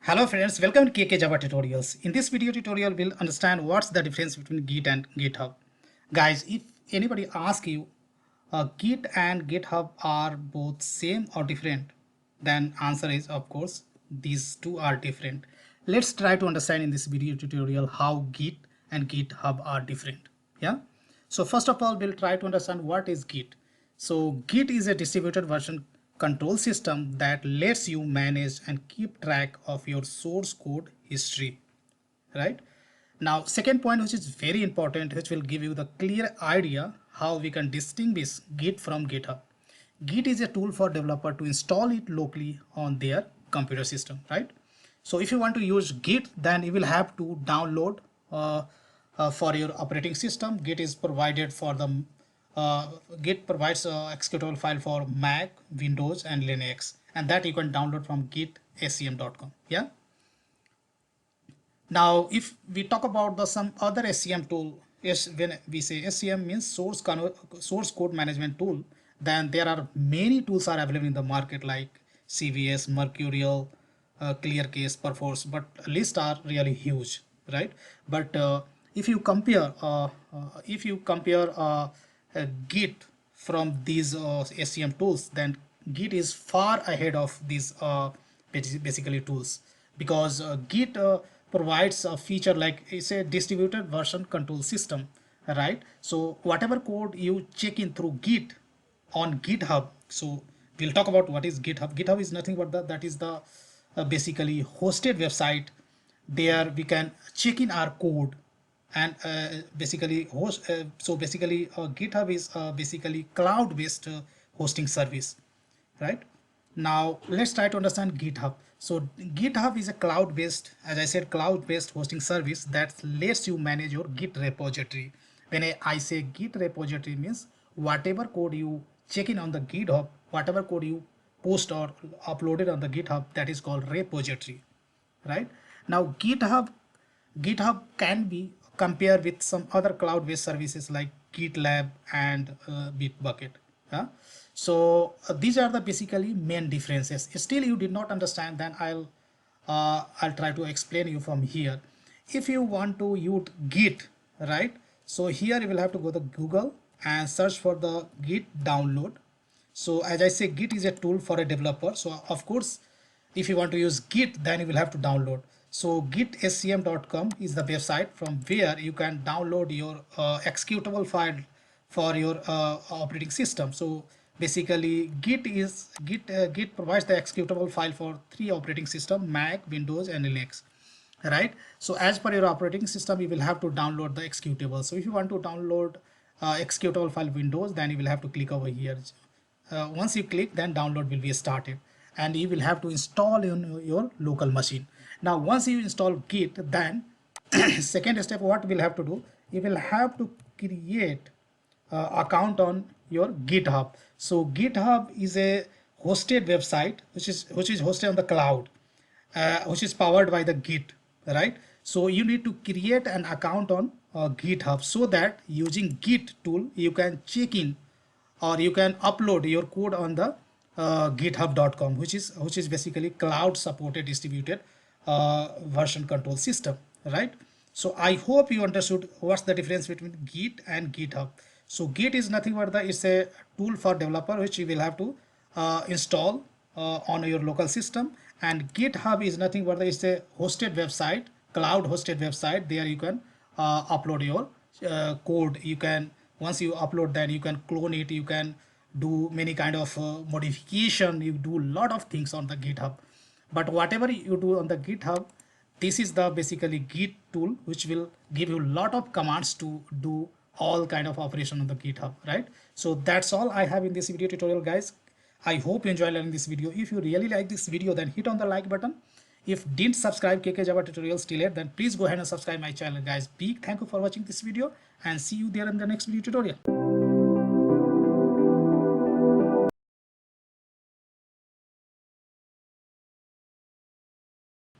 Hello friends, welcome to KK Java Tutorials. In this video tutorial, we'll understand what's the difference between Git and GitHub. Guys, if anybody asks you, Git and GitHub are both same or different, then answer is of course, these two are different. Let's try to understand in this video tutorial how Git and GitHub are different. Yeah. So first of all, we'll try to understand what is Git. So Git is a distributed version control system that lets you manage and keep track of your source code history, right? Now, second point, which is very important, which will give you the clear idea how we can distinguish Git from GitHub. Git is a tool for developer to install it locally on their computer system, right? So if you want to use Git, then you will have to download for your operating system. Git is provided for the Git provides a executable file for Mac, Windows, and Linux, and that you can download from gitscm.com. Yeah. Now, if we talk about some other SCM tool, yes, when we say SCM means source code management tool, then there are many tools are available in the market like CVS, Mercurial, ClearCase, Perforce, but list are really huge, right? But if you compare Git from these SCM tools, then Git is far ahead of these basically tools, because Git provides a feature like it's a distributed version control system, right? So whatever code you check in through Git on GitHub, so we'll talk about what is GitHub. GitHub is nothing but that is the basically hosted website. There we can check in our code and basically host. So basically, GitHub is basically cloud-based hosting service, right? Now let's try to understand GitHub. So GitHub is a cloud-based, as I said, cloud-based hosting service that lets you manage your Git repository. When I say Git repository means whatever code you check in on the GitHub, whatever code you post or uploaded on the GitHub, that is called repository, right? Now GitHub can be compared with some other cloud-based services like GitLab and Bitbucket. Yeah? So these are the basically main differences. Still you did not understand, then I'll try to explain you from here. If you want to use Git, right? So here you will have to go to Google and search for the Git download. So as I say, Git is a tool for a developer. So of course, if you want to use Git, then you will have to download. So gitscm.com is the website from where you can download your executable file for your operating system. So basically, Git provides the executable file for 3 operating system: Mac, Windows, and Linux. Right. So as per your operating system, you will have to download the executable. So if you want to download executable file Windows, then you will have to click over here. Once you click, then download will be started, and you will have to install in your local machine. Now once you install Git, then second step what we'll have to do, you will have to create account on your GitHub. So GitHub is a hosted website which is hosted on the cloud, which is powered by the Git, right? So you need to create an account on GitHub, so that using Git tool you can check in or you can upload your code on the github.com, which is basically cloud supported distributed version control system, right? So I hope you understood what's the difference between Git and GitHub. So Git is nothing but it's a tool for developer which you will have to install on your local system, and GitHub is nothing but it's a hosted website, cloud hosted website. There you can upload your code. You can, once you upload, then you can clone it, you can do many kind of modification, you do a lot of things on the GitHub. But whatever you do on the GitHub, this is the basically Git tool which will give you a lot of commands to do all kind of operation on the GitHub, right? So that's all I have in this video tutorial, guys. I hope you enjoy learning this video. If you really like this video, then hit on the like button. If didn't subscribe KK Java tutorials till yet, then please go ahead and subscribe my channel, guys. Big thank you for watching this video, and see you there in the next video tutorial.